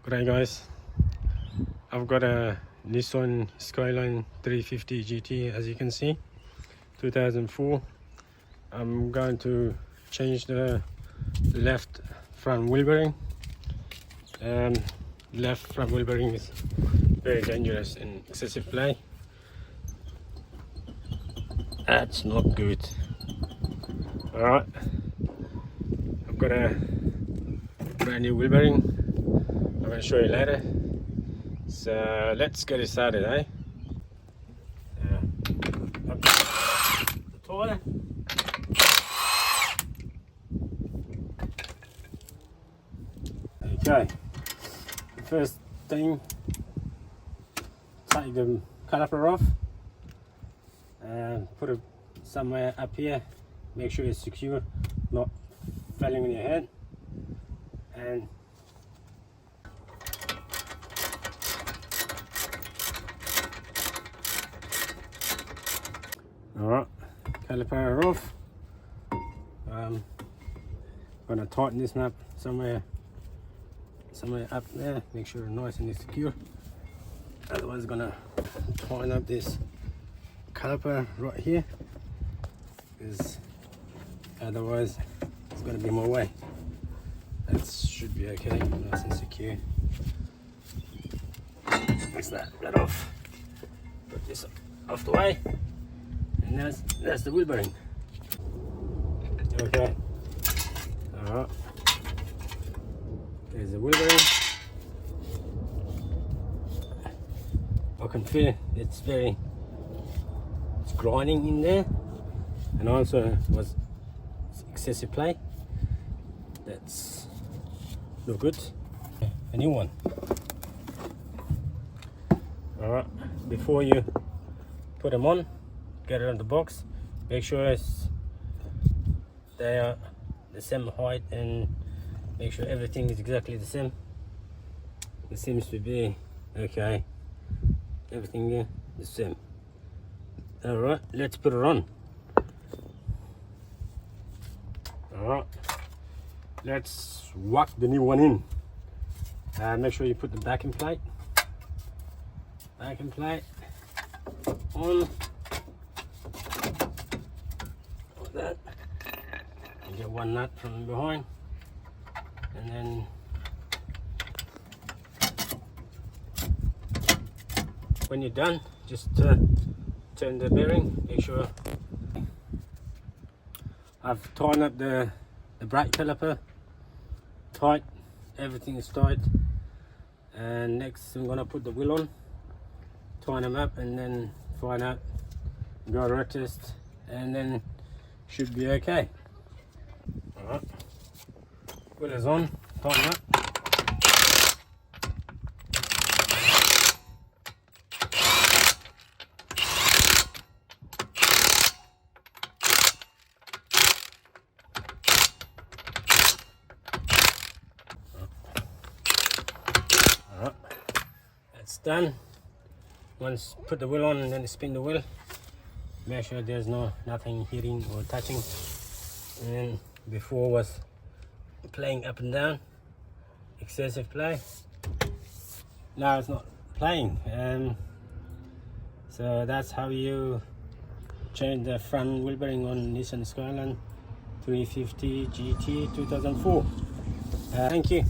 G'day guys, I've got a Nissan Skyline 350 GT, as you can see, 2004. I'm going to change the left front wheel bearing. Left front wheel bearing is very dangerous in excessive play. That's not good. Alright, I've got a brand new wheel bearing. I'm going to show you later. So let's get it started, eh? Up the toy. Okay, the first thing, take the caliper off and put it somewhere up here. Make sure it's secure, not falling on your head. And alright, caliper off. I'm gonna tighten this up somewhere up there. Make sure it's nice and secure. Otherwise, it's gonna tighten up this caliper right here, because otherwise it's gonna be in my way. That should be okay, nice and secure. Let's that off. Put this off the way. And that's the wheel bearing. Okay. Alright. There's the wheel bearing. I can feel it's grinding in there, and also was excessive play. That's no good. A new one. Alright. Before you put them on, get it on the box, make sure they are the same height, and make sure everything is exactly the same. It seems to be okay, everything here the same. Alright, let's put it on. Alright, let's whack the new one in. Make sure you put the backing plate on. That, you get one nut from behind, and then when you're done, just turn the bearing. Make sure I've tightened up the brake caliper tight. Everything is tight, and next I'm gonna put the wheel on, tighten them up, and then find out, go road test, and then should be okay. Alright, wheel is on, tighten up. Alright, that's done. Once put the wheel on and then spin the wheel, make sure there's nothing hitting or touching. And before was playing up and down, excessive play. Now it's not playing, so that's how you change the front wheel bearing on Nissan Skyline 350 GT 2004. Thank you.